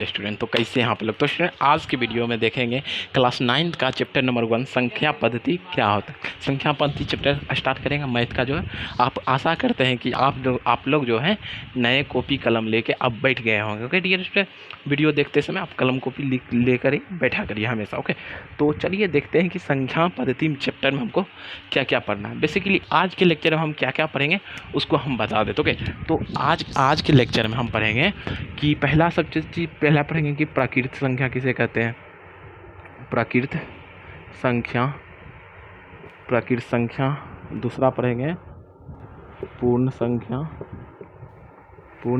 Student तो कैसे हैं आप लोग। तो स्टूडेंट आज की वीडियो में देखेंगे क्लास 9 का चैप्टर नंबर 1 संख्या पद्धति क्या होता है। संख्या पद्धति चैप्टर स्टार्ट करेंगे मैथ का जो है। आप आशा करते हैं कि आप लोग जो है नए कॉपी कलम लेके अब बैठ गए होंगे। ओके डियर स्टूडेंट, वीडियो देखते समय आप कलम कॉपी लेकर ही बैठा करिए हमेशा। ओके तो चलिए देखते हैं कि संख्या पद्धति चैप्टर में हमको क्या क्या पढ़ना है। बेसिकली आज के लेक्चर में हम क्या क्या पढ़ेंगे उसको हम बता देते। ओके तो आज के लेक्चर में हम पढ़ेंगे कि पहला पढ़ेंगे कि प्राकृत संख्या किसे कहते हैं। प्राकृत संख्या। दूसरा पढ़ेंगे पूर्ण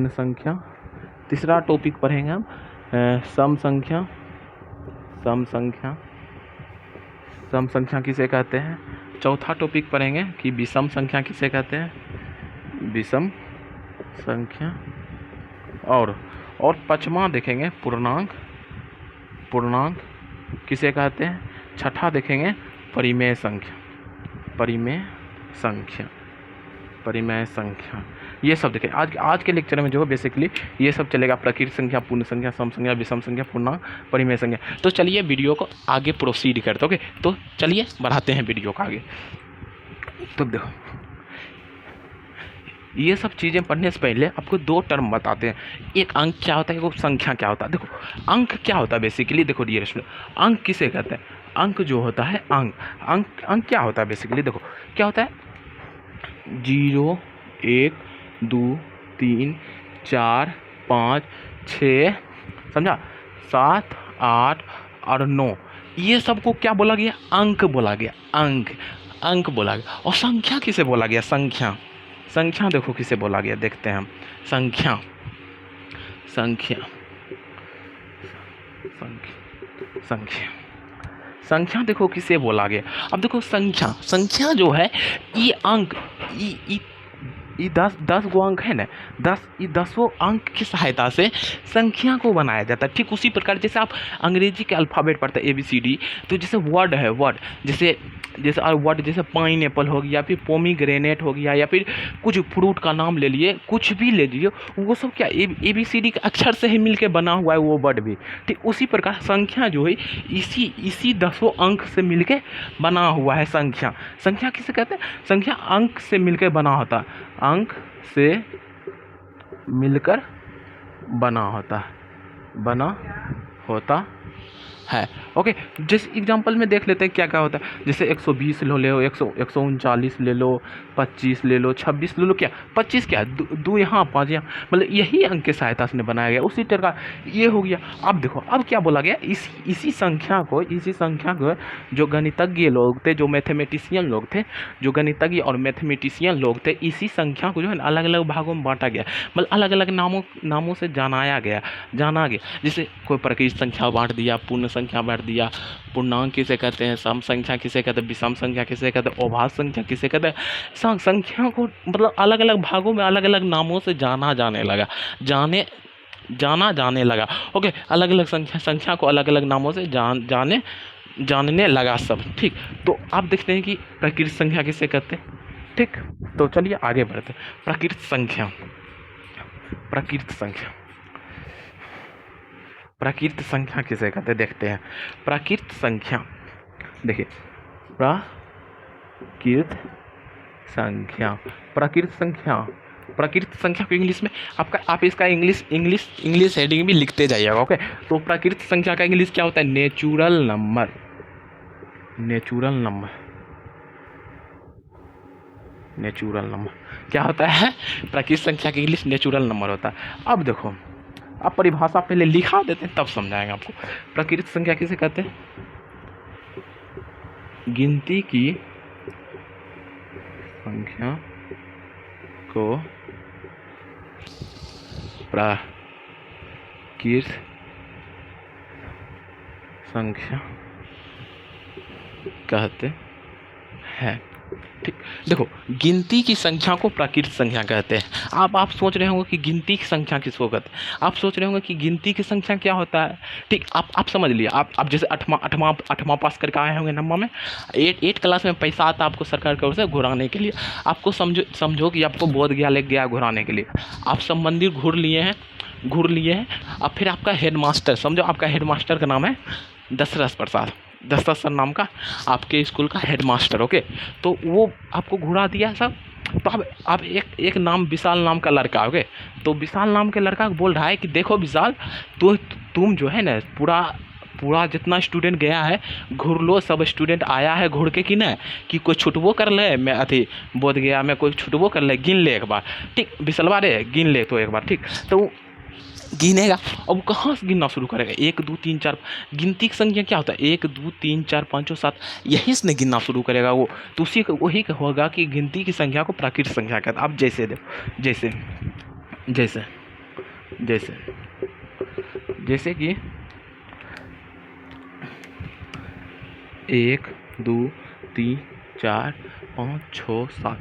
संख्या। तीसरा टॉपिक पढ़ेंगे हम सम संख्या किसे कहते हैं। चौथा टॉपिक पढ़ेंगे कि विषम संख्या किसे कहते हैं, विषम संख्या। और पांचवा देखेंगे पूर्णांक किसे कहते हैं। छठा देखेंगे परिमेय संख्या। ये सब देखें आज के लेक्चर में जो है बेसिकली ये सब चलेगा। प्राकृत संख्या, पूर्ण संख्या, सम संख्या, विषम संख्या, पूर्णांक, परिमेय संख्या। तो चलिए वीडियो को आगे प्रोसीड करते। ओके तो चलिए बढ़ाते हैं वीडियो को आगे। तो देखो ये सब चीज़ें पढ़ने से पहले आपको दो टर्म बताते हैं। एक अंक क्या होता है, एक संख्या क्या होता है। देखो अंक क्या होता है बेसिकली, देखो डियर स्टूडेंट अंक किसे कहते हैं। अंक जो होता है अंक क्या होता है बेसिकली, देखो क्या होता है 0 1 2 3 4 5 6 समझा 7 8 और 9 ये सबको क्या बोला गया, अंक बोला गया। अंक बोला गया। और संख्या किसे बोला गया, संख्या देखो किसे बोला गया, देखते हैं हम। संख्या देखो किसे बोला गया। अब देखो संख्या जो है ये अंक ये 10 गो अंक है ना, 10 अंक की सहायता से संख्या को बनाया जाता है। ठीक उसी प्रकार जैसे आप अंग्रेजी के अल्फ़ाबेट पढ़ते हैं ABCD, तो जैसे वर्ड है वर्ड जैसे पाइन एप्पल हो गया, फिर पोमीग्रेनेट हो गया, या फिर कुछ फ्रूट का नाम ले लिए, कुछ भी ले लीजिए, वो सब क्या ABCD के अक्षर से ही मिलके बना हुआ है वो वर्ड भी। ठीक उसी प्रकार संख्या जो है इसी 10 अंक से मिलके बना हुआ है। संख्या किसे कहते हैं, संख्या अंक से मिलकर बना होता है, अंक से मिलकर बना होता है। ओके जैसे एग्जांपल में देख लेते हैं क्या क्या होता है। जैसे 120 ले लो, 139 ले लो, 25 ले लो, 26 ले लो। क्या 25 क्या 2 यहाँ 5 यहाँ, मतलब यही अंक के सहायता से बनाया गया। उसी तरह का ये हो गया। अब देखो अब क्या बोला गया, इसी संख्या को जो गणितज्ञ लोग थे, जो मैथमेटिशियन लोग थे, जो गणितज्ञ और मैथमेटिशियन लोग थे, इसी संख्या को जो है अलग अलग भागों में बांटा गया, मतलब अलग अलग नामों से जाना गया। जैसे कोई प्राकृत संख्या बांट दिया, पूर्ण संख्या बांट दिया, पूर्णांक किसे कहते हैं, सम संख्या किसे कहते हैं, विषम संख्या किसे कहते हैं, अभाज्य संख्या किसे कहते हैं। संख्या को मतलब अलग अलग भागों में अलग अलग नामों से जाना जाने लगा। ओके अलग अलग संख्या को अलग अलग नामों से जानने लगा सब। ठीक तो आप देखते हैं कि प्राकृत संख्या किसे कहते हैं। ठीक तो चलिए आगे बढ़ते हैं। प्राकृत संख्या किसे कहते हैं, देखते हैं। प्राकृत संख्या देखिए, प्राकृत संख्या को इंग्लिश में आप इसका इंग्लिश हेडिंग भी लिखते जाइएगा। ओके तो प्राकृत संख्या का इंग्लिश क्या होता है, नेचुरल नंबर। क्या होता है, प्राकृत संख्या का इंग्लिश नेचुरल नंबर होता है। अब देखो अब परिभाषा पहले लिखा देते हैं तब समझाएंगे आपको। प्राकृत संख्या किसे कहते हैं, गिनती की संख्या को प्राकृत संख्या कहते हैं। ठीक देखो गिनती की संख्या को प्राकृत संख्या कहते हैं। आप सोच रहे होंगे कि गिनती की संख्या किसको कहते हैं, आप सोच रहे होंगे कि गिनती की संख्या क्या होता है। ठीक आप समझ लिए। आप जैसे आठवां पास करके आए होंगे नंबर में, 8 क्लास में पैसा आता है आपको सरकार की ओर से घुराने के लिए। आपको समझो कि आपको बोध गया ले गया घुराने के लिए, आप सब मंदिर घूर लिए हैं, घूर लिए हैं। अब फिर आपका हेड मास्टर, समझो आपका हेड मास्टर का नाम है दशरथ प्रसाद, दशरथ सर नाम का आपके स्कूल का हेड मास्टर। ओके, तो वो आपको घुरा दिया सब। तो अब एक नाम विशाल नाम का लड़का, ओके, तो विशाल नाम के लड़का बोल रहा है कि देखो विशाल, तो तुम जो है ना पूरा पूरा जितना स्टूडेंट गया है घूर लो, सब स्टूडेंट आया है घूर के कि ना, कि कोई छुटबो कर ले, मैं अथी बोध गया मैं, कोई छुटबो कर ले, गिन ले एक बार, ठीक विशलवा रे गिन ले तो एक बार, ठीक। तो गिनेगा। अब वो कहाँ से गिनना शुरू करेगा, 1 2 3 4, गिनती की संख्या क्या होता है 1 2 3 4 5 7, यहीं से गिनना शुरू करेगा वो। तो उसी को वही होगा कि गिनती की संख्या को प्राकृतिक संख्या कहते हैं। अब जैसे देखो, जैसे जैसे जैसे जैसे कि 1 2 3 4 5 6 7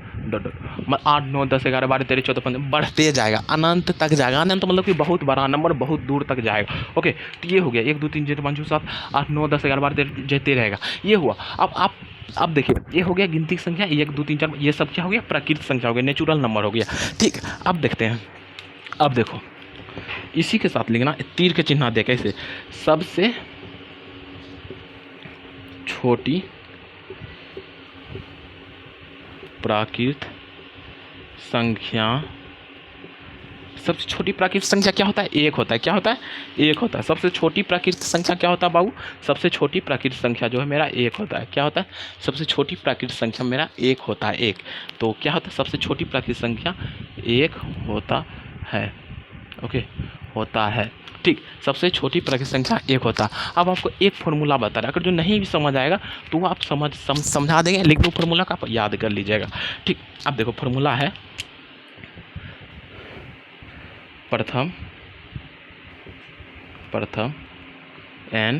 8 9 10 11 12 13 14 15 बढ़ते जाएगा, अनंत तक जाएगा। अनंत मतलब कि बहुत बड़ा नंबर, बहुत दूर तक जाएगा। ओके, तो ये हो गया 1 2 3 4 5 6 7 8 9 10 11 12 13 जैते रहेगा, ये हुआ। अब देखिए, ये हो गया गिनती की संख्या 1 2 3 4, ये सब क्या हो गया प्राकृतिक संख्या हो गया, नेचुरल नंबर हो गया, ठीक। अब देखते हैं, अब देखो इसी के साथ लिखना, तीर के चिन्ह दे कैसे, सबसे छोटी प्राकृत संख्या, सबसे छोटी प्राकृतिक संख्या क्या होता है 1 होता है, क्या होता है 1 होता है। सबसे छोटी प्राकृतिक संख्या क्या होता है बाबू, सबसे छोटी प्राकृतिक संख्या जो है मेरा 1 होता है, क्या होता है सबसे छोटी प्राकृतिक संख्या मेरा 1 होता है, 1। तो क्या होता है सबसे छोटी प्राकृतिक संख्या 1 होता है, ओके होता है, ठीक। सबसे छोटी प्राकृतिक संख्या 1 होता है। अब आपको एक फॉर्मूला बता रहा है, अगर जो नहीं भी समझ आएगा तो आप समझा देंगे, लेकिन वो फॉर्मूला का आप याद कर लीजिएगा, ठीक। अब देखो फॉर्मूला है, प्रथम n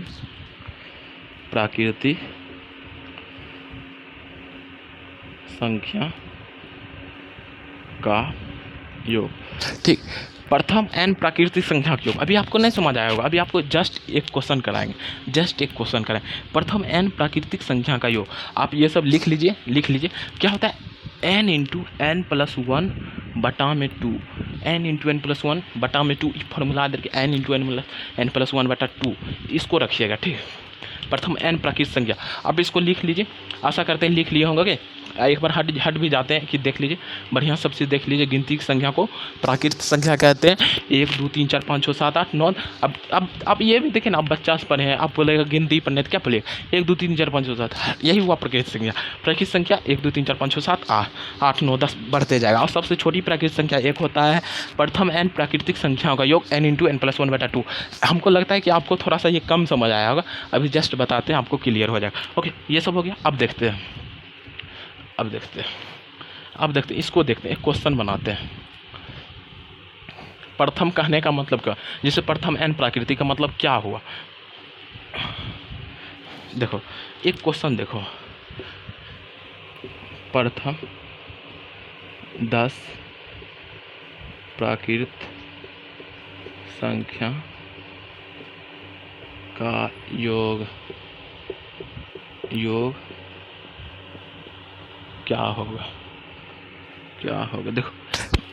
प्राकृतिक संख्या का योग, ठीक। प्रथम n प्राकृतिक संख्या का योग। अभी आपको नहीं समझ आया होगा, अभी आपको जस्ट एक क्वेश्चन कराएंगे, जस्ट एक क्वेश्चन कराएंगे, प्रथम n प्राकृतिक संख्या का योग। आप ये सब लिख लीजिए क्या होता है n इंटू n प्लस 1 बटा में 2, n इंटू n प्लस 1 बटा में 2, फॉर्मूला करके n इंटू n प्लस 1 बटा 2, इसको रखिएगा, ठीक। प्रथम n प्राकृतिक संख्या, अब इसको लिख लीजिए, आशा करते हैं लिख लिए होंगे। एक बार हट भी जाते हैं कि देख लीजिए, बढ़िया सबसे देख लीजिए, गिनती की संख्या को प्राकृतिक संख्या कहते हैं, 1 2 3 4 5 6 7 8 9। अब ये भी देखें ना, अब बच्चा पढ़े हैं, आप बोलेगा गिनती पढ़ने तो क्या पढ़ेगा 1 2 3 4 5 6 7, यही हुआ प्राकृतिक संख्या। प्राकृतिक संख्या 1 2 3 4 5 6 7 8 9 10 बढ़ते जाएगा, और सबसे छोटी प्राकृतिक संख्या 1 होता है। प्रथम n प्राकृतिक संख्याओं का योग n इंटू n प्लस 1 बटा 2। हमको लगता है कि आपको थोड़ा सा ये कम समझ आया होगा, अभी जस्ट बताते हैं, आपको क्लियर हो जाएगा। ओके, ये सब हो गया। अब देखते हैं इसको देखते हैं, एक क्वेश्चन बनाते हैं। प्रथम कहने का मतलब क्या, जैसे प्रथम n प्राकृतिक का मतलब क्या हुआ, देखो एक क्वेश्चन देखो, प्रथम 10 प्राकृत संख्या का योग क्या होगा देखो,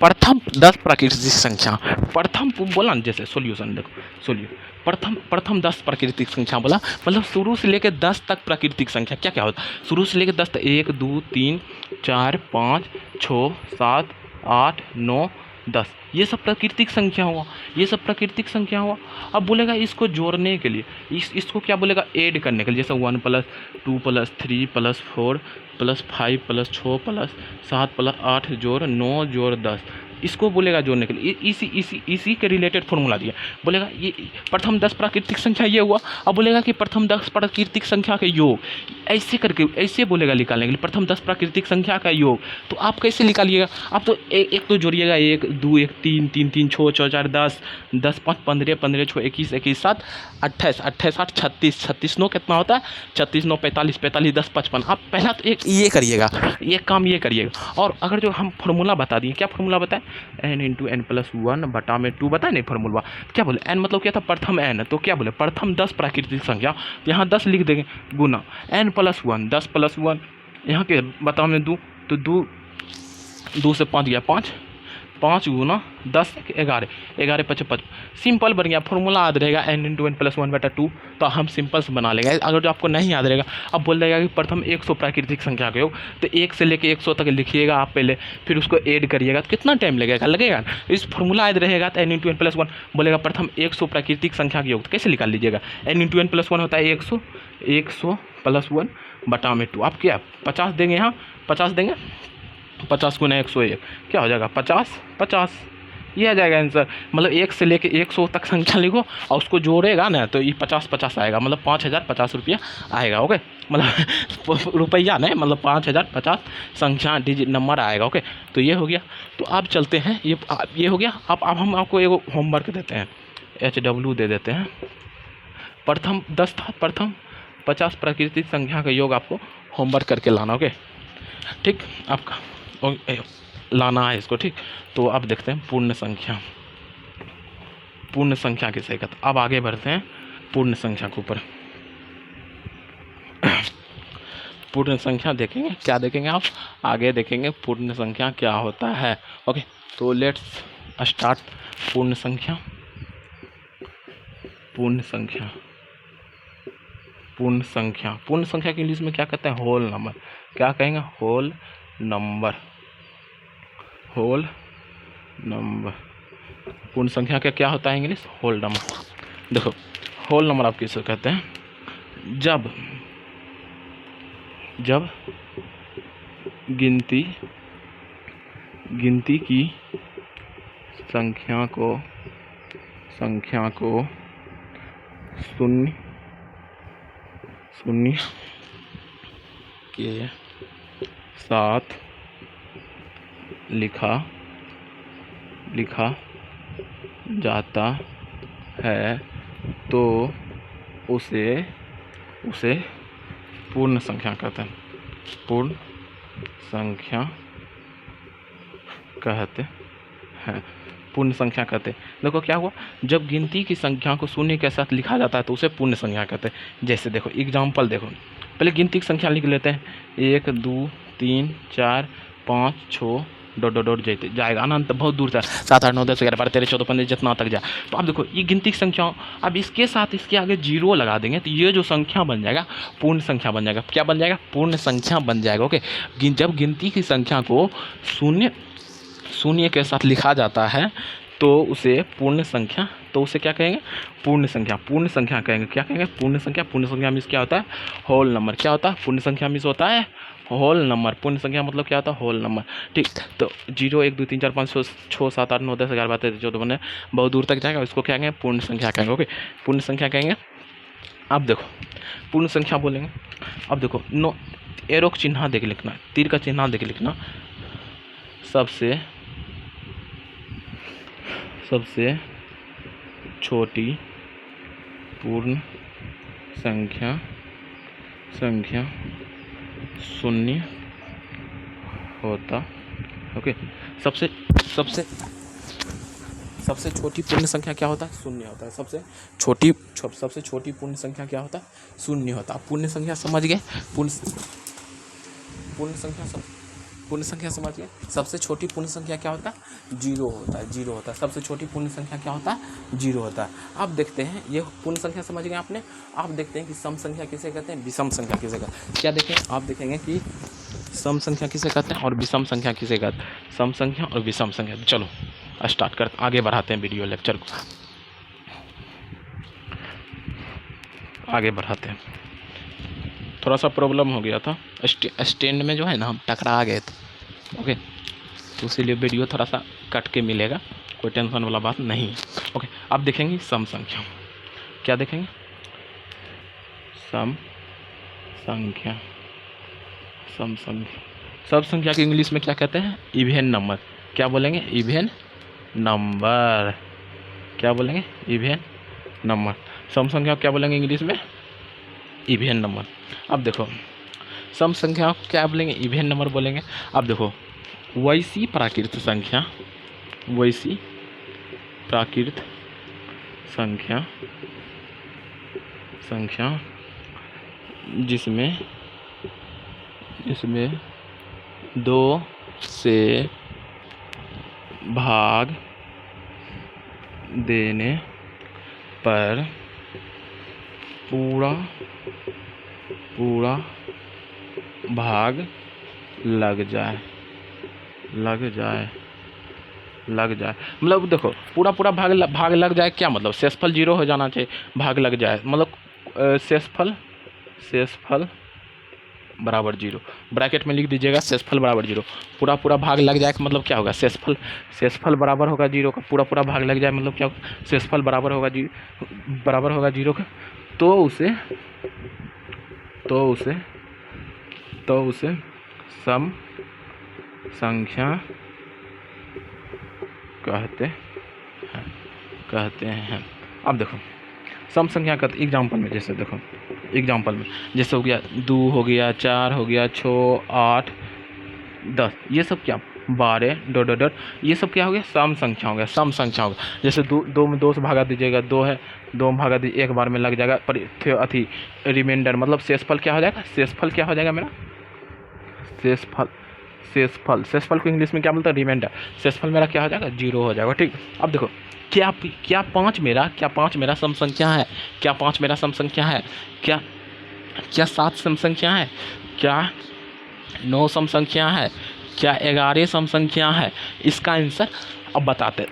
प्रथम 10 प्राकृतिक संख्या, प्रथम बोला ना, जैसे सॉल्यूशन देखो, प्रथम 10 प्राकृतिक संख्या बोला, मतलब शुरू से लेकर 10 तक प्राकृतिक संख्या क्या क्या होता है, शुरू से लेकर 10 तक 1 2 3 4 5 6 7 8 9 10, ये सब प्राकृतिक संख्या हुआ। अब बोलेगा इसको जोड़ने के लिए, इसको क्या बोलेगा ऐड करने के लिए, जैसे 1 plus 2 plus 3 plus 4 plus 5 plus 6 plus 7 plus 8 जोड़ 9 जोड़ 10, इसको बोलेगा जोड़ने के लिए। इसी के रिलेटेड फॉर्मूला दिया, बोलेगा ये प्रथम 10 प्राकृतिक संख्या ये हुआ। अब बोलेगा कि प्रथम 10 प्राकृतिक संख्या का योग, ऐसे करके ऐसे बोलेगा निकालने के लिए, प्रथम 10 प्राकृतिक संख्या का योग। तो आप कैसे निकालिएगा, आप तो एक तो जोड़िएगा, 1 2 1 3 3 3 6 6 4 10 10 5 15 15 6 21 21 7 28 28 8 36 36 9 कितना होता है 36 9 45 45 10 55। आप पहला तो एक ये करिएगा, ये काम ये करिएगा। और अगर जो हम फॉर्मूला बता दिए, क्या फॉर्मूला बताएं, n इंटू n प्लस 1 बटा में 2 बताए नहीं फॉर्मूला, क्या बोले n मतलब क्या था प्रथम n, तो क्या बोले प्रथम 10 प्राकृतिक संख्या, यहाँ 10 लिख देंगे गुना n प्लस 1 10 प्लस 1 यहाँ के बता में 2, तो 2 से 5 गया 5 5 गुना 10 11 11 5 5 सिंपल बन गया। फॉर्मूला याद रहेगा n इंटू एन प्लस 1/2, तो हम सिंपल से बना लेंगे। अगर जो आपको नहीं याद रहेगा, अब बोल देगा कि प्रथम 100 प्राकृतिक संख्या का योग, तो 1 से लेके 100 तक लिखिएगा आप पहले, फिर उसको ऐड करिएगा तो कितना टाइम लगेगा ना। इस फॉर्मूला याद रहेगा तो n इंटू एन प्लस 1 बोलेगा प्रथम 100 प्राकृतिक संख्या का योग, तो कैसे निकाल लीजिएगा। n इंटू एन प्लस 1 होता है 100, 100 प्लस 1 बटा में 2, आप क्या 50 देंगे, यहाँ 50 देंगे, 50 गुना 101 क्या हो जाएगा 50 50, ये आ जाएगा आंसर। मतलब 1 से लेके 100 तक संख्या लिखो और उसको जोड़ेगा ना तो ये 50 50 आएगा, मतलब 5050 रुपया आएगा। ओके, मतलब रुपया नहीं, मतलब 5050 संख्या डिजिट नंबर आएगा। ओके, तो ये हो गया। तो आप चलते हैं, ये हो गया। अब हम आपको एक होमवर्क देते हैं, HW दे देते हैं। प्रथम 10 था, प्रथम 50 प्राकृतिक संख्या का योग आपको होमवर्क करके लाना। ओके, ठीक, आपका लाना है इसको, ठीक। तो अब देखते हैं पूर्ण संख्या, पूर्ण संख्या किसे कहते हैं। अब आगे बढ़ते हैं पूर्ण संख्या के ऊपर। पूर्ण संख्या देखेंगे, क्या देखेंगे आप आगे देखेंगे पूर्ण संख्या क्या होता है। ओके, तो लेट्स स्टार्ट। पूर्ण संख्या, पूर्ण संख्या, पूर्ण संख्या, पूर्ण संख्या के इंग्लिश में क्या कहते हैं, होल नंबर। क्या कहेंगे, होल नंबर, होल नंबर। पूर्ण संख्या का क्या होता है इंग्लिश, होल नंबर। देखो होल नंबर आप किसे कहते हैं, जब जब गिनती की संख्या को शून्य के साथ लिखा जाता है तो उसे पूर्ण संख्या कहते हैं, पूर्ण संख्या कहते हैं, पूर्ण संख्या कहते हैं। देखो क्या हुआ, जब गिनती की संख्या को शून्य के साथ लिखा जाता है तो उसे पूर्ण संख्या कहते हैं। जैसे देखो एग्जाम्पल, देखो पहले गिनती की संख्या लिख लेते हैं, 1 2 3 4 5 6 डॉट जाएगा अनंत, बहुत दूर तक 7 8 9 10 11 12 13 14 15 जितना तक जाए। तो आप देखो ये गिनती की संख्या, अब इसके साथ इसके आगे 0 लगा देंगे तो ये जो संख्या बन जाएगा पूर्ण संख्या बन जाएगा। क्या बन जाएगा, पूर्ण संख्या बन जाएगा। ओके, जब गिनती की संख्या को शून्य के साथ लिखा जाता है तो उसे पूर्ण संख्या, तो उसे क्या कहेंगे, पूर्ण संख्या, पूर्ण संख्या कहेंगे। क्या कहेंगे, पूर्ण संख्या। पूर्ण संख्या मीन्स क्या होता है, होल नंबर। क्या होता है, पूर्ण संख्या मीन्स होता है होल नंबर। पूर्ण संख्या मतलब क्या होता है, होल नंबर, ठीक। तो 0 1 2 3 4 5 6 7 8 9 10 11 12 13 14 15 बहुत दूर तक जाएगा, उसको क्या कहेंगे, पूर्ण संख्या कहेंगे। ओके, पूर्ण संख्या कहेंगे। अब देखो पूर्ण संख्या बोलेंगे, अब देखो नो एरो का चिन्ह देख लिखना, तीर का चिन्ह देख लिखना, सबसे छोटी पूर्ण संख्या शून्य होता। ओके, सबसे छोटी पूर्ण संख्या क्या होता है, शून्य होता है। सबसे छोटी पूर्ण संख्या क्या होता है, शून्य होता है। पूर्ण संख्या समझ गए, पूर्ण संख्या समझ गए। सबसे छोटी पूर्ण संख्या क्या होता है, 0 होता है, 0 होता है। सबसे छोटी पूर्ण संख्या क्या होता है, 0 होता है। अब देखते हैं, ये पूर्ण संख्या समझ गए आपने। आप देखते हैं कि सम संख्या किसे कहते हैं, विषम संख्या किसे कहते हैं। क्या देखें, आप देखेंगे कि सम संख्या किसे कहते हैं और विषम संख्या किसे कहते हैं, सम संख्या और विषम संख्या। चलो स्टार्ट करते, आगे बढ़ाते हैं वीडियो लेक्चर को, आगे बढ़ाते हैं। थोड़ा सा प्रॉब्लम हो गया था, स्टैंड में जो है ना हम टकरा गए थे। ओके, तो इसीलिए वीडियो थोड़ा सा कट के मिलेगा, कोई टेंशन वाला बात नहीं। ओके, अब देखेंगे सम संख्या। क्या देखेंगे, सम संख्या। सब संख्या की इंग्लिश में क्या कहते हैं, इवेन नंबर। क्या बोलेंगे, इवेन नंबर। क्या बोलेंगे, इवेन नंबर। सम संख्या क्या बोलेंगे इंग्लिश में, इवेन नंबर। अब देखो सम संख्या क्या बोलेंगे, इवेन नंबर बोलेंगे। अब देखो वैसी प्राकृत संख्या जिसमें 2 से भाग देने पर पूरा पूरा भाग लग जाए मतलब देखो पूरा पूरा भाग लग जाए क्या मतलब, शेषफल 0 हो जाना चाहिए, भाग लग जाए मतलब शेषफल बराबर 0, ब्रैकेट में लिख दीजिएगा शेषफल बराबर 0। पूरा पूरा भाग लग जाए मतलब क्या होगा, शेषफल बराबर होगा 0 का, पूरा पूरा भाग लग जाए मतलब क्या होगा, शेषफल बराबर होगा 0 का। तो उसे सम संख्या कहते हैं। अब देखो सम संख्या का एग्जाम्पल में जैसे हो गया 2 हो गया, 4 हो गया, 6, 8, 10, ये सब क्या 12 डॉट डॉट डॉट, ये सब क्या हो गया सम संख्या हो गया। जैसे 2 में 2 से भागा दीजिएगा, 2 है, 2 में भागा दीजिए, एक बार में लग जाएगा पर अथी रिमाइंडर मतलब शेषफल क्या हो जाएगा मेरा शेषफल को इंग्लिश में क्या बोलते हैं, रिमाइंडर। शेषफल मेरा क्या हो जाएगा 0 हो जाएगा। ठीक, अब देखो क्या 5 मेरा सम संख्या है, क्या 5 मेरा सम संख्या है, क्या 7 सम संख्या है, क्या 9 सम संख्या है, क्या 11 सम संख्या है। इसका आंसर अब बताते हैं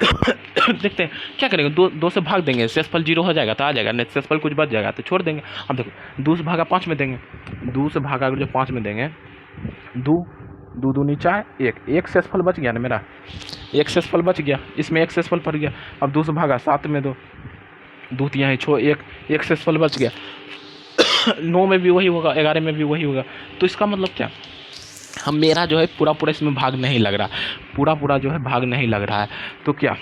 देखते हैं क्या करेंगे, 2 से भाग देंगे, शेषफल 0 हो जाएगा तो आ जाएगा, नहीं शेषफल कुछ बच जाएगा तो छोड़ देंगे। अब देखो 2 से भागा 5 में देंगे, 2 से भागा अगर जो 5 में देंगे, 2 दूनी 4, 1 शेषफल बच गया ना मेरा, 1 शेषफल बच गया, इसमें 1 शेषफल पड़ गया। अब 2 से भागा 7 में 2 तिया है 6, 1 शेषफल बच गया 9 में भी वही होगा, 11 में भी वही होगा। तो इसका मतलब क्या, हम मेरा जो है पूरा इसमें भाग नहीं लग रहा, पूरा जो है भाग नहीं लग रहा है। तो क्या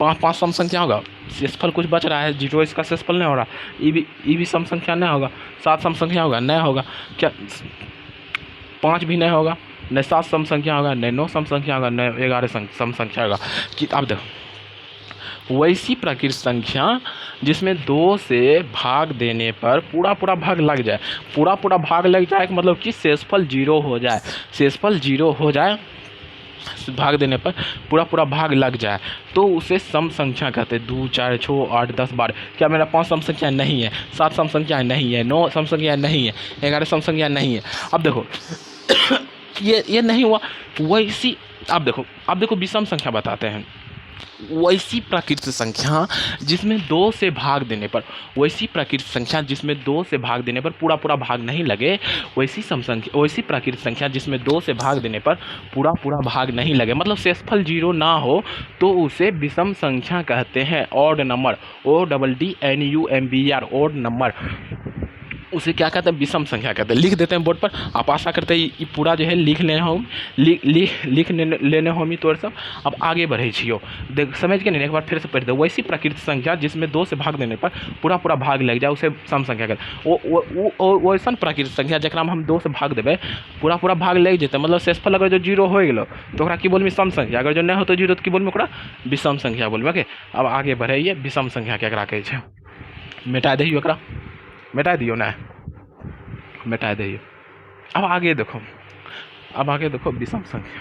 5 सम संख्या होगा, शेषफल कुछ बच रहा है 0, इसका शेषफल नहीं हो रहा, ई भी सम संख्या नहीं होगा, 7 सम संख्या होगा नहीं होगा, क्या 5 भी नहीं होगा, नहीं 7 सम संख्या होगा, नहीं 9 सम संख्या होगा, नहीं 11 सम संख्या होगा। कि अब देखो वैसी प्रकृत संख्या जिसमें 2 से भाग देने पर पूरा भाग लग जाए, पूरा भाग लग जाए मतलब कि शेषफल 0 हो जाए, भाग देने पर पूरा भाग लग जाए तो उसे सम संख्या कहते हैं। 2, 4, 6, 8, 10, 12, क्या मेरा 5 सम संख्या नहीं है, 7 सम संख्या नहीं है, 9 सम संख्या नहीं है, 11 सम संख्या नहीं है। अब देखो ये नहीं हुआ वैसी, अब देखो विषम संख्या बताते हैं, वैसी प्रकृत संख्या जिसमें 2 से भाग देने पर, पूरा भाग नहीं लगे, वैसी प्रकृत संख्या जिसमें 2 से भाग देने पर पूरा भाग नहीं लगे मतलब शेषफल 0 ना हो तो उसे विषम संख्या कहते हैं। Odd number, ODDNUMBR, odd number, उसे क्या कहते हैं विषम संख्या कहते हैं। लिख देते हैं बोर्ड पर, आप आशा करते हैं ये पूरा जो है लिख लेने होमी तोर सब। अब आगे बढ़े छियो, देख समझ के नहीं, एक बार फिर से पढ़ दे। वैसी प्रकृत संख्या जिसमें 2 से भाग देने पर पूरा भाग लग जाए उसे सम संख्या कहते हैं। वो वैसन प्रकृत संख्या जरा में हम 2 से भाग देवे पूरा भाग लग जेते मतलब शेषफल अगर जो 0 हो गलो तो ओकरा की बोलबी सम संख्या, अगर जो नहीं हो तो 0 तो की बोलबी ओकरा विषम संख्या बोलबे। ओके, अब आगे बढ़े, विषम संख्या केकरा कहै छै, मिटा दियो ओकरा, मिटा दियो ना, मिटा दियो। अब आगे देखो विषम संख्या।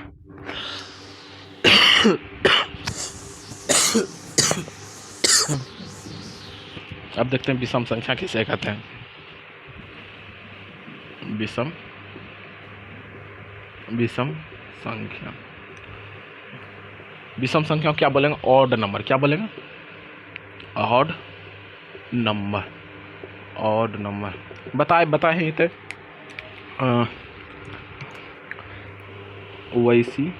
अब देखते हैं विषम संख्या किसे कहते हैं। विषम संख्या क्या बोलेंगे, ऑड नंबर, क्या बोलेंगे ऑड नंबर। बताए तो वैसी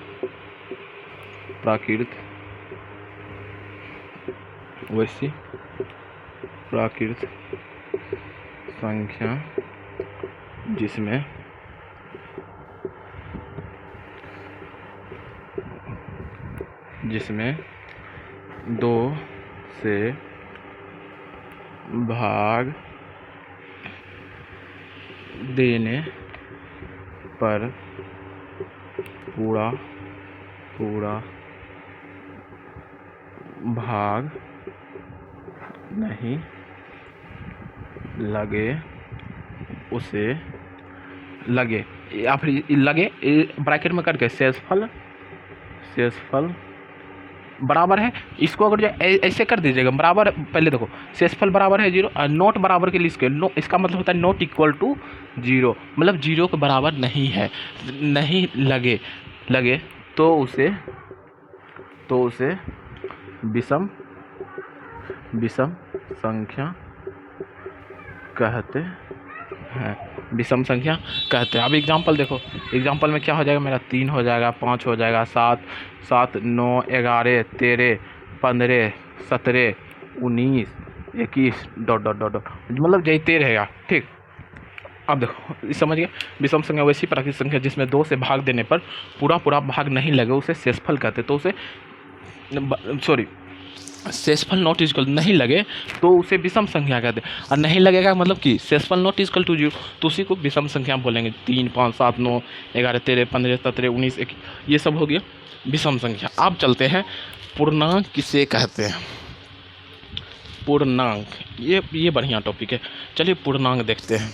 प्राकृत संख्या जिसमें 2 से भाग देने पर पूरा भाग नहीं लगे उसे लगे, या फिर लगे ब्रैकेट में करके शेषफल शेषफल बराबर है, इसको अगर जो ऐसे कर दीजिएगा बराबर, पहले देखो शेषफल बराबर है 0 और नॉट बराबर के लिए इसके नो, इसका मतलब होता है नॉट इक्वल टू 0, मतलब 0 के बराबर नहीं है, नहीं लगे तो उसे विषम संख्या कहते हैं, विषम संख्या कहते हैं। अब एग्जाम्पल देखो, एग्जाम्पल में क्या हो जाएगा मेरा 3 हो जाएगा, 5 हो जाएगा, 7 9 11 13 15 17 19 21 डॉट डॉट डॉट डॉट, मतलब जैते रहेगा। ठीक, अब देखो समझ गए, विषम संख्या वैसी प्राकृतिक संख्या जिसमें 2 से भाग देने पर पूरा भाग नहीं लगे उसे शेषफल कहते, तो उसे शेषफल नॉट इक्वल नहीं लगे तो उसे विषम संख्या कहते हैं, और नहीं लगेगा मतलब कि शेषफल नॉट इक्वल टू 0 तो उसी को विषम संख्या बोलेंगे। 3 5 7 9 11 13 15 17 19 21, ये सब हो गया विषम संख्या। अब चलते हैं पूर्णांक किसे कहते हैं। पूर्णांक, ये बढ़िया टॉपिक है, चलिए पूर्णांक देखते हैं।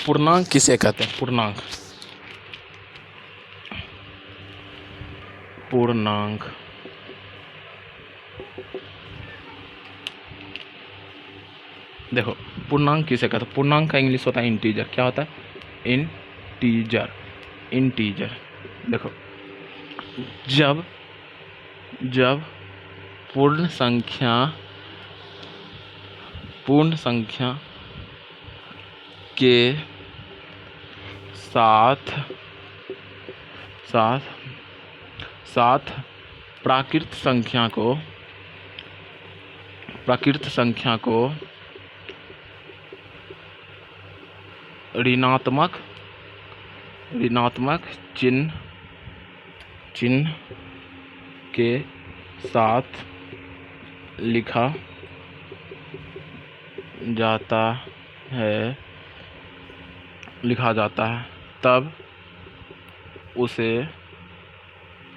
पूर्णांक किसे कहते हैं? पूर्णांक देखो पूर्णांक किसे कहते हैं? पूर्णांक का इंग्लिश होता है इंटीजर। क्या होता है? इंटीजर। देखो जब पूर्ण संख्या के साथ प्राकृत संख्या को ऋणात्मक चिन्ह के साथ लिखा जाता है तब उसे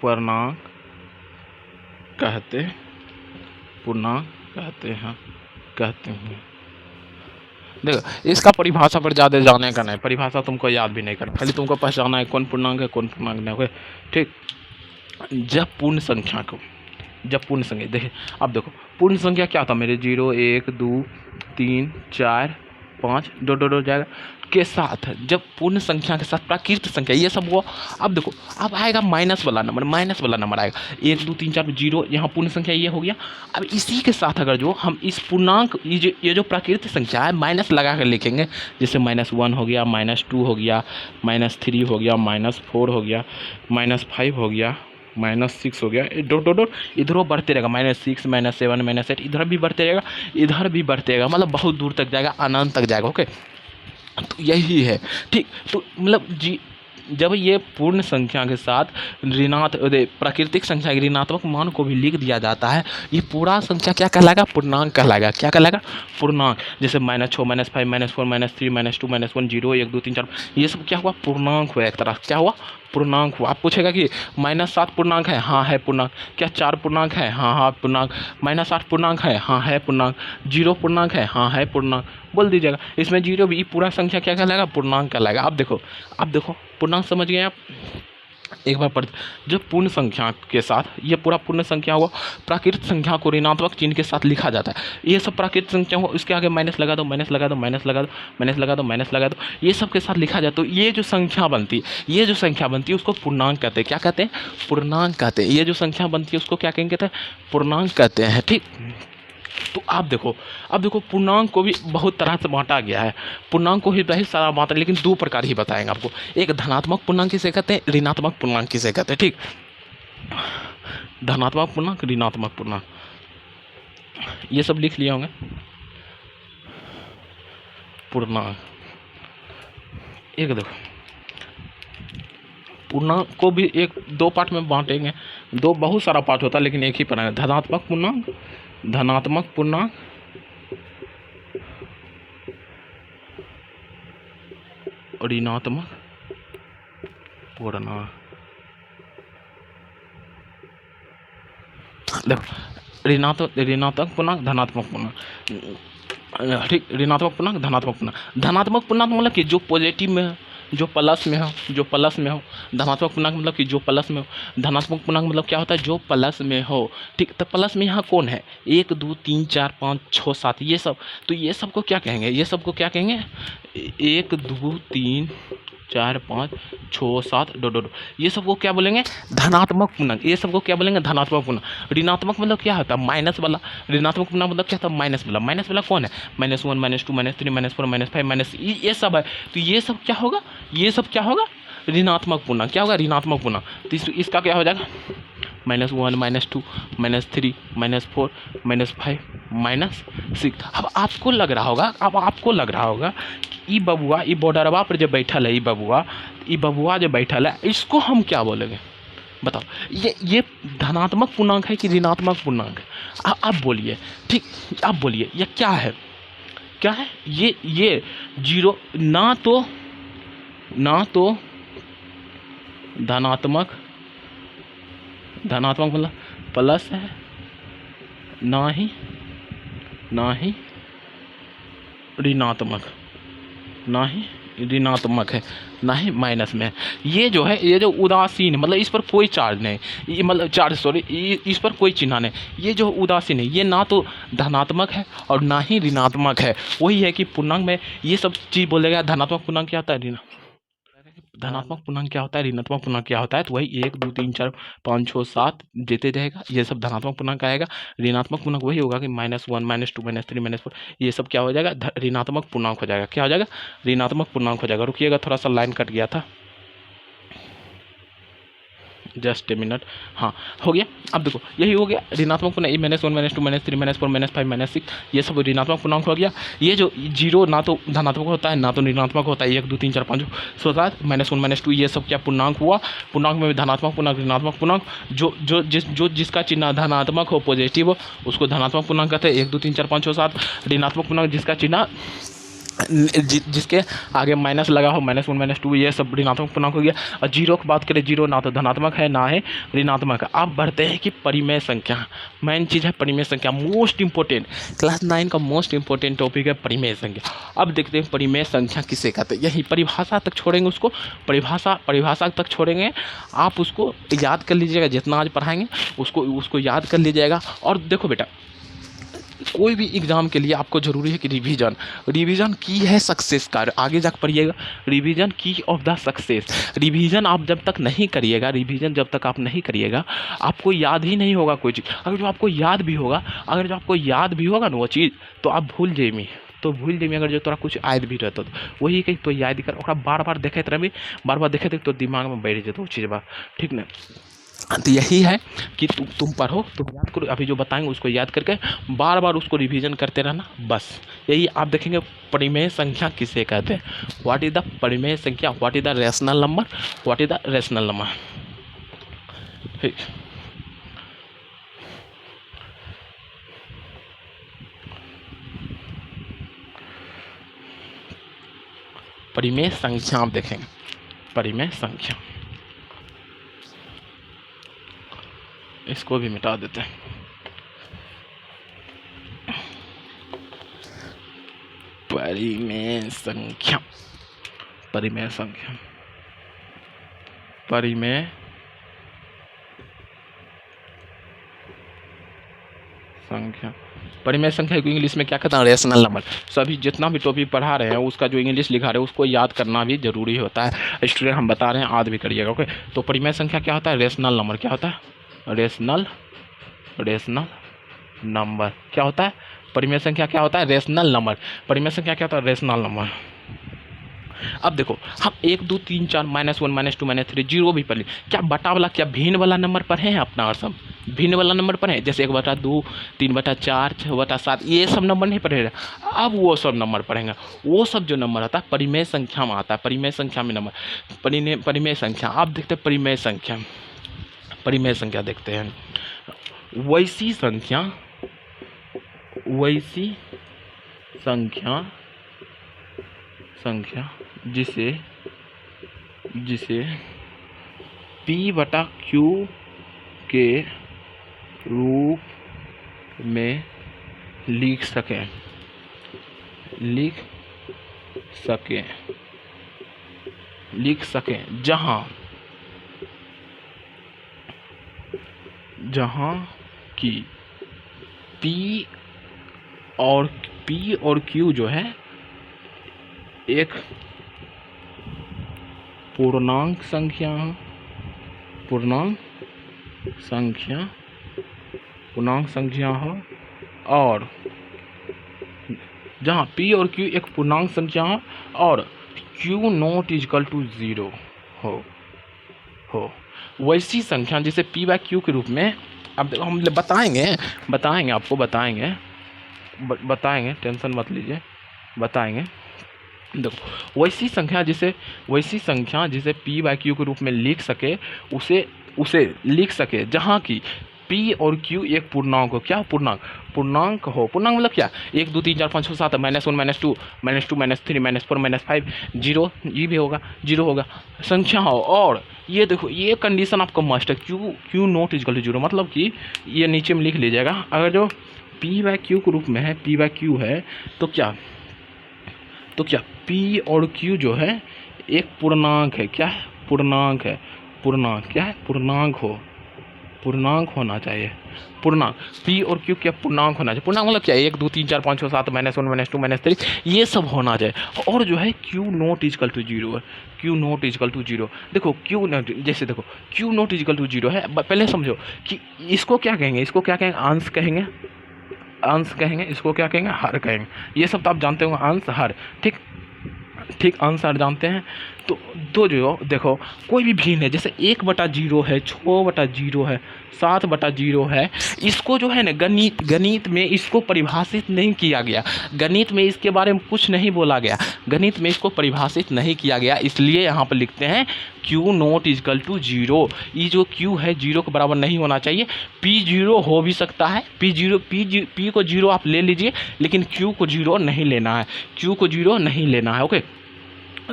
पूर्णांक कहते हैं। देखो इसका परिभाषा पर ज़्यादा जाने का नहीं, परिभाषा तुमको याद भी नहीं करना, खाली तुमको पहचाना है कौन पूर्णांक है कौन पूर्णांक नहीं है। ठीक, जब पूर्ण संख्या देखिए, अब देखो पूर्ण संख्या क्या था मेरे 0 1 2 3 4 5 डॉट जाएगा के साथ, जब पूर्ण संख्या के साथ प्राकृत संख्या ये सब हुआ। अब देखो अब आएगा माइनस वाला नंबर आएगा 1 2 3 4 0, यहाँ पूर्ण संख्या ये हो गया। अब इसी के साथ अगर जो हम इस पूर्णांक ये जो प्राकृतिक संख्या है माइनस लगा कर लिखेंगे, जैसे -1 हो गया, -2 हो गया, -3 हो गया, -4 हो गया, -5 हो गया, -6 हो गया, डॉट इधरों बढ़ते रहेगा, -6 -7 -8 इधर भी बढ़ते रहेगा, मतलब बहुत दूर तक जाएगा, अनंत तक जाएगा। ओके, तो यही है। ठीक, तो मतलब जब ये पूर्ण संख्या के साथ प्राकृतिक संख्या के ऋणात्मक मान को भी लिख दिया जाता है, ये पूरा संख्या क्या कहलाएगा? पूर्णांक कहलाएगा। क्या कहलाएगा? पूर्णांक। जैसे -6 -5 -4 -3 -2 -1 0 1 2 3 4, ये सब क्या हुआ? पूर्णांक हुआ, एक तरह क्या हुआ? पूर्णांक हुआ। आप पूछेगा कि -7 पूर्णांक है? हाँ है पूर्णांक। क्या 4 पूर्णांक है? हाँ पूर्णांक। -8 पूर्णांक है? हाँ है पूर्णांक। 0 पूर्णांक है? हाँ है पूर्णांक। बोल दीजिएगा, इसमें 0 भी पूरा संख्या क्या कहलाएगा? पूर्णांक कहलाएगा। अब देखो पूर्णांक समझ गए आप? एक बार पढ़, जब पूर्ण संख्या के साथ ये पूरा पूर्ण संख्या हुआ, प्राकृत संख्या को ऋणात्मक चिन्ह के साथ लिखा जाता है। ये सब प्राकृत संख्या हुआ, इसके आगे माइनस लगा दो, ये सब के साथ लिखा जाए तो ये जो संख्या बनती है उसको पूर्णांक कहते हैं। क्या कहते हैं? पूर्णांक कहते हैं। ये जो संख्या बनती है उसको क्या कहते हैं? पूर्णांक कहते हैं। ठीक, तो आप देखो पूर्णांक को भी बहुत तरह से बांटा गया है। पूर्णांक को ही बहुत सारा बांटा, लेकिन 2 प्रकार ही बताएंगे आपको। एक धनात्मक पूर्णांक किसे कहते हैं, ऋणात्मक पूर्णांक किसे कहते हैं। ठीक, धनात्मक पूर्णांक, ऋणात्मक पूर्णांक, ये सब लिख लिए होंगे। पूर्णांक एक देखो, पूर्णांक को भी 2 पार्ट में बांटेंगे। बहुत सारा पार्ट होता है, लेकिन एक ही पढ़ाएंगे। धनात्मक पूर्णांक, ऋणात्मक पूर्णांक। देखो ऋणात्मक पूर्णांक, धनात्मक पूर्णांक। ठीक, ऋणात्मक पूर्णांक, धनात्मक पूर्णांक। धनात्मक पूर्णांक मतलब कि जो पॉजिटिव में हो, जो प्लस में हो, जो प्लस में हो। धनात्मक पूर्णांक मतलब कि जो प्लस में हो। धनात्मक पूर्णांक मतलब क्या होता है, जो प्लस में हो। ठीक, तो प्लस में यहाँ कौन है, 1 2 3 4 5 6 7 ये सब। तो ये सबको क्या कहेंगे, ये सबको क्या कहेंगे, 1 2 3 4 5 6 7 डो डो डो, ये सबको क्या बोलेंगे, धनात्मक पूर्णांक। ये सबको क्या बोलेंगे, धनात्मक पूर्णांक। ऋणात्मक मतलब क्या होता है, माइनस वाला। ऋणात्मक पूर्णांक मतलब क्या होता है, माइनस वाला। माइनस वाला कौन है, -1 -2 -3 -4 -5 माइनस, ये सब है। तो ये सब क्या होगा, ये सब क्या होगा, ऋणात्मक पूर्णांक। क्या होगा, ऋणात्मक पूर्णांक। तो इसका क्या हो जाएगा, -1 -2 -3 -4 -5 -6। अब आपको लग रहा होगा, अब आपको लग रहा होगा कि ई बबुआ, ई बॉर्डरवा पर जो बैठल है, ई बबुआ जो बैठल है, इसको हम क्या बोलेंगे, बताओ। ये धनात्मक पूर्णांक है कि ऋणात्मक पूर्णांक है, आप बोलिए। ठीक, आप बोलिए ये क्या है, क्या है ये जीरो, ना तो धनात्मक मतलब प्लस है, ना ही ऋणात्मक, ना ही ऋणात्मक है, ना ही माइनस में है। ये जो है, ये जो उदासीन, मतलब इस पर कोई चार्ज नहीं, ये मतलब चार्ज, सॉरी, इस पर कोई चिन्ह नहीं। ये जो उदासीन है, ये ना तो धनात्मक है और ना ही ऋणात्मक है। वही है कि पूर्णांक में ये सब चीज़ बोलेगा। धनात्मक पूर्णांक क्या होता है, धनात्मक पूर्णांक क्या होता है, ऋणात्मक पूर्णांक क्या होता है, तो वही 1 2 3 4 5 6 7 देते रहेगा। ये सब धनात्मक पूर्णांक आएगा। ऋणात्मक पूर्णांक वही होगा कि -1 -2 -3 -4, ये सब क्या हो जाएगा, ऋणात्मक पूर्णांक हो जाएगा। क्या हो जाएगा, ऋणात्मक पूर्णांक हो जाएगा। रुकिएगा, थोड़ा सा लाइन कट गया था, जस्ट ए मिनट। हाँ, हो गया। अब देखो, यही हो गया ऋणात्मक पूर्णांक, -1 -2 -3 -4 -5 -6, ये सब ऋणात्मक पूर्णांक हो गया। ये जो जीरो ना तो धनात्मक होता है, ना तो ऋणात्मक होता है, 1 2 3 4 5 6 7 -1 -2, ये सब क्या पूर्णांक हुआ। पूर्णांक में भी धनात्मक पूर्णांक, ऋणात्मक पूर्णांक। जिसका चिन्ह धनात्मक हो, पॉजिटिव हो, उसको धनात्मक पूर्णांक कहते हैं। 1 2 3 4 5 6 7 ऋणात्मक पूर्णांक, जिसका चिन्ह जिसके आगे माइनस लगा हो, -1 -2, ये सब ऋणात्मक पूर्णांक हो गया। और जीरो की बात करें, जीरो ना तो धनात्मक है, ना है ऋणात्मक है। अब बढ़ते हैं कि परिमेय संख्या। मेन चीज़ है परिमेय संख्या, मोस्ट इंपॉर्टेंट, क्लास 9 का मोस्ट इंपॉर्टेंट टॉपिक है परिमेय संख्या। अब देखते हैं परिमेय संख्या किसे कहते हैं। यही परिभाषा तक छोड़ेंगे उसको, परिभाषा तक छोड़ेंगे। आप उसको याद कर लीजिएगा, जितना आज पढ़ाएंगे उसको याद कर लीजिएगा। और देखो बेटा, कोई भी एग्जाम के लिए आपको जरूरी है कि रिवीजन की है सक्सेस का। आगे जाकर पढ़िएगा, रिवीजन की ऑफ द सक्सेस। रिवीजन आप जब तक नहीं करिएगा, रिवीजन जब तक आप नहीं करिएगा, आपको याद ही नहीं होगा कोई चीज़। अगर जो आपको याद भी होगा ना वो चीज़, तो आप भूल जाइए, अगर जो तोरा कुछ याद भी रहता तो वही कहीं तो याद कर, ओकरा बार बार देखते रही, बार बार देखते तो दिमाग में बैठ जाता वो चीज़ बा, ठीक ना। तो यही है कि तुम पढ़ो, तुम याद करो, अभी जो बताएंगे उसको याद करके बार बार उसको रिवीजन करते रहना, बस। यही आप देखेंगे परिमेय संख्या किसे कहते हैं। व्हाट इज द परिमेय संख्या, what is the rational number, what is the rational number. ठीक, परिमेय संख्या आप देखेंगे, परिमेय संख्या, इसको भी मिटा देते हैं। परिमेय संख्या, परिमेय संख्या, परिमेय संख्या, परिमेय संख्या को इंग्लिश में क्या कहते हैं, रेशनल नंबर। सभी जितना भी टॉपिक पढ़ा रहे हैं उसका जो इंग्लिश लिखा रहे हैं उसको याद करना भी जरूरी होता है। स्टूडेंट हम बता रहे हैं, याद भी करिएगा, ओके। तो परिमेय संख्या क्या होता है, रेशनल नंबर। क्या होता है, रेशनल नंबर। क्या होता है, परिमेय संख्या क्या होता है, रेशनल नंबर। परिमेय संख्या क्या होता है, रेशनल नंबर। अब देखो, हम 1 2 3 4 -1 -2 -3 जीरो भी पढ़ ली। क्या बटा वाला, क्या भिन्न वाला नंबर पढ़े हैं अपना, और सब भिन्न वाला नंबर पढ़े हैं, जैसे 1/2 3/4 6/7, ये सब नंबर नहीं पढ़े। अब वो सब नंबर पढ़ेंगे, वो सब जो नंबर आता है परिमेय संख्या में आता है। परिमेय संख्या में नंबर, परिमेय संख्या आप देखते हैं। परिमेय संख्या देखते हैं, वैसी संख्या जिसे P/Q के रूप में लिख सकें। लिख सके जहाँ की P और Q जो है एक पूर्णांक संख्या हो और जहाँ P और Q एक पूर्णांक संख्या हो और Q नॉट इक्वल टू 0 हो वैसी संख्या जैसे P बाय Q के रूप में। अब हम बताएंगे आपको, बताएंगे, टेंशन मत लीजिए, बताएंगे। देखो वैसी संख्या जिसे P बाय Q के रूप में लिख सके, उसे लिख सके जहाँ की P और Q एक पूर्णांक हो। क्या पूर्णांक हो? पूर्णांक मतलब क्या? 1 2 3 4 5 6 7 -1 -2 -3 -4 -5 0, ये भी होगा 0 होगा संख्या हो। और ये देखो ये कंडीशन आपको मस्ट है, Q नॉट इक्वल टू 0, मतलब कि ये नीचे में लिख लीजिएगा। अगर जो P बाय Q के रूप में है, P बाय Q है तो क्या P और Q जो है एक पूर्णांक है। क्या है? पूर्णांक है। क्या है? पूर्णांक होना चाहिए। पूर्णांक P और Q क्या पूर्णांक होना चाहिए। पूर्णांक मतलब क्या है? 1 2 3 4 5 6 7 -1 -2 -3 ये सब होना चाहिए। और जो है Q नॉट इक्वल टू 0 है। Q नॉट इक्वल टू 0 देखो Q नॉट, जैसे देखो Q नॉट इक्वल टू 0 है। पहले समझो कि इसको क्या कहेंगे, अंश कहेंगे, इसको क्या कहेंगे? हर कहेंगे। ये सब तो आप जानते होंगे, अंश हर। ठीक अंश हर जानते हैं। तो जो देखो कोई भी भिन्न है, जैसे 1/0 है, 6/0 है, 7/0 है, इसको जो है ना गणित में इसको परिभाषित नहीं किया गया। गणित में इसके बारे में कुछ नहीं बोला गया, गणित में इसको परिभाषित नहीं किया गया। इसलिए यहाँ पर लिखते हैं Q नॉट इक्वल टू 0। ये जो Q है 0 के बराबर नहीं होना चाहिए। P 0 हो भी सकता है, P को 0 आप ले लीजिए, लेकिन Q को 0 नहीं लेना है। ओके,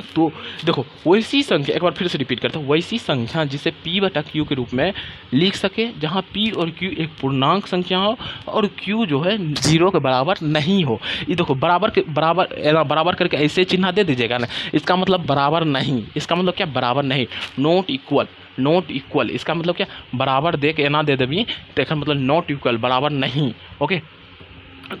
तो देखो वैसी संख्या, एक बार फिर से रिपीट करता हूँ, वैसी संख्या जिसे P बटा Q के रूप में लिख सके जहाँ P और Q एक पूर्णांक संख्या हो और Q जो है 0 के बराबर नहीं हो। ये देखो बराबर करके ऐसे चिन्ह दे दीजिएगा ना, इसका मतलब बराबर नहीं। इसका मतलब क्या? बराबर नहीं, नॉट इक्वल। इसका मतलब क्या? बराबर दे के ना दे देवी तो इसका मतलब नॉट इक्वल, बराबर नहीं। ओके,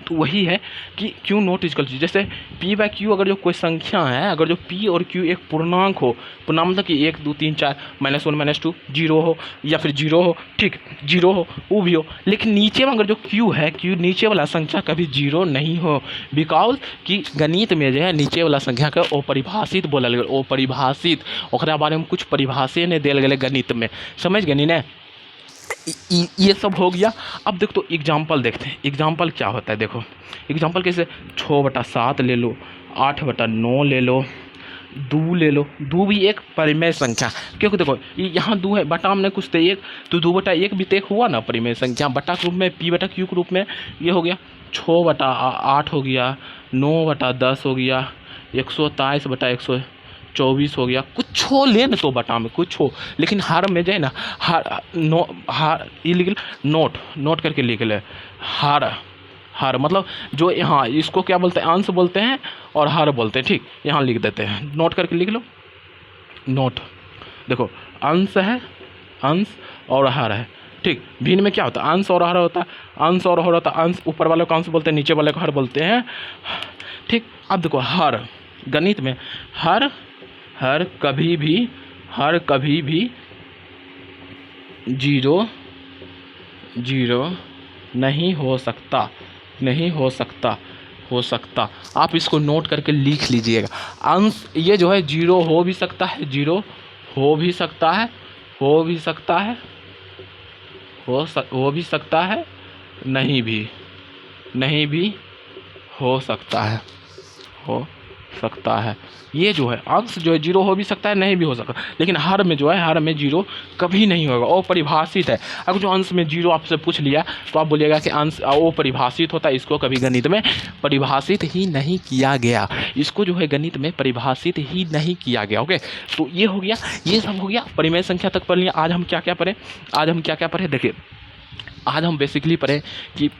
तो वही है कि Q नॉट इक्वल टू, जैसे P बाय Q अगर जो कोई संख्या है, अगर जो P और Q एक पूर्णांक हो, पूर्णांक मतलब कि 1 2 3 4 -1 -2 0 हो, या फिर 0 हो, ठीक 0 हो, वो भी हो, लेकिन नीचे में अगर जो Q है, Q नीचे वाला संख्या कभी 0 नहीं हो। बिकॉज कि गणित में जो है नीचे वाला संख्या का अपरिभाषित बोलल गया, अपरिभाषित, ओकरा बारे में कुछ परिभाषे नहीं देल गए गणित में, समझ गए ना। ये सब हो गया। अब देखो तो एग्जाम्पल देखते हैं, एग्जाम्पल क्या होता है। देखो एग्जाम्पल कैसे, 6/7 ले लो, 8/9 ले लो, 2 ले लो। 2 भी एक परिमेय संख्या, क्योंकि देखो यहाँ 2 है, बटा में कुछ तो 1, तो 2/1 भी तो एक हुआ ना परिमेय संख्या। बटा के रूप में P बटा Q के रूप में ये हो गया 6/8 हो गया, 9/10 हो गया, 127/124 हो गया। कुछ हो ले न तो बटा में कुछ हो, लेकिन हर में जो है ना हर ये लिख नोट करके लिख ले। हर मतलब जो यहाँ इसको क्या बोलते हैं? अंश बोलते हैं और हर बोलते हैं। ठीक, यहाँ लिख देते हैं, नोट करके लिख लो। नोट देखो अंश है, अंश और हर है। ठीक, भिन्न में क्या होता है? अंश और हर होता है। अंश और हर होता है, अंश ऊपर वाले को अंश बोलते हैं, नीचे वाले को हर बोलते हैं। ठीक, अब देखो हर, गणित में हर कभी भी 0 नहीं हो सकता। आप इसको नोट करके लिख लीजिएगा। अंश ये जो है 0 हो भी सकता है, 0 हो भी सकता है, हो भी सकता है, नहीं भी हो सकता है। ये जो है अंश जो है 0 हो भी सकता है, नहीं भी हो सकता, लेकिन हर में जो है, हर में 0 कभी नहीं होगा, वो परिभाषित है। अगर जो अंश में 0 आपसे पूछ लिया तो आप बोलिएगा कि अंश वो परिभाषित होता है, इसको कभी गणित में परिभाषित ही नहीं किया गया। इसको जो है गणित में परिभाषित ही नहीं किया गया। ओके, तो ये हो गया, ये सब हो गया, परिमेय संख्या तक पढ़ लिया। आज हम क्या क्या पढ़े? देखिए आज हम बेसिकली पढ़े कि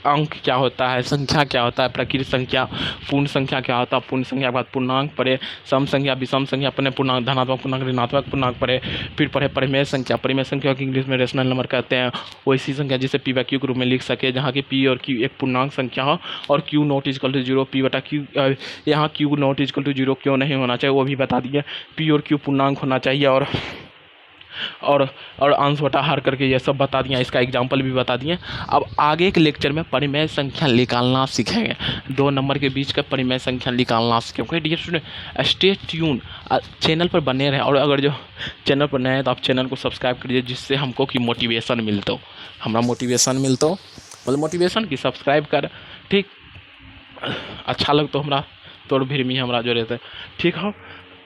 अंक क्या होता है, संख्या क्या होता है, प्रकृत संख्या, पूर्ण संख्या क्या होता है, पूर्ण संख्या के बाद पूर्णांक पढ़े, सम संख्या, विषम संख्या अपने पूर्णांक, धनात्मक पूर्णांक, ऋणात्मक पूर्णांक पढ़े, फिर पढ़े परिमेय संख्या। परिमेय संख्या को इंग्लिश में रेशनल नंबर कहते हैं। वैसी संख्या जिसे पी बाई क्यू के रूप में लिख सके, जहाँ की पी और क्यू एक पूर्णांक संख्या हो और Q not equal to zero, P बटा क्यू, यहाँ Q not equal to zero क्यों नहीं होना चाहिए वो भी बता दिए। पी और क्यू पूर्णांक होना चाहिए और अंश बटा हर करके ये सब बता दिया, इसका एग्जाम्पल भी बता दिए। अब आगे के लेक्चर में परिमेय संख्या निकालना सीखेंगे, 2 नंबर के बीच का परिमेय संख्या निकालना सीखेंगे। Dear student stay tune, channel पर बने रहे, और अगर जो चैनल पर नए हैं तो आप चैनल को सब्सक्राइब करिए, जिससे हमको की मोटिवेशन मिलता हो, हमारा मोटिवेशन मिलता हो, मतलब मोटिवेशन की सब्सक्राइब कर, ठीक, अच्छा लग तो हमारा तोड़ भीड़ में हमारा जो रहता है, ठीक हो।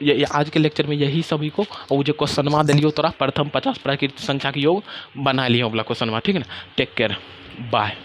ये आज के लेक्चर में यही सभी को, और जो क्वेश्चनवा दिलियो तोरा प्रथम 50 प्राकृत संख्या के योग बना लियो वाला क्वेश्चनवा, ठीक है ना। Take care, bye.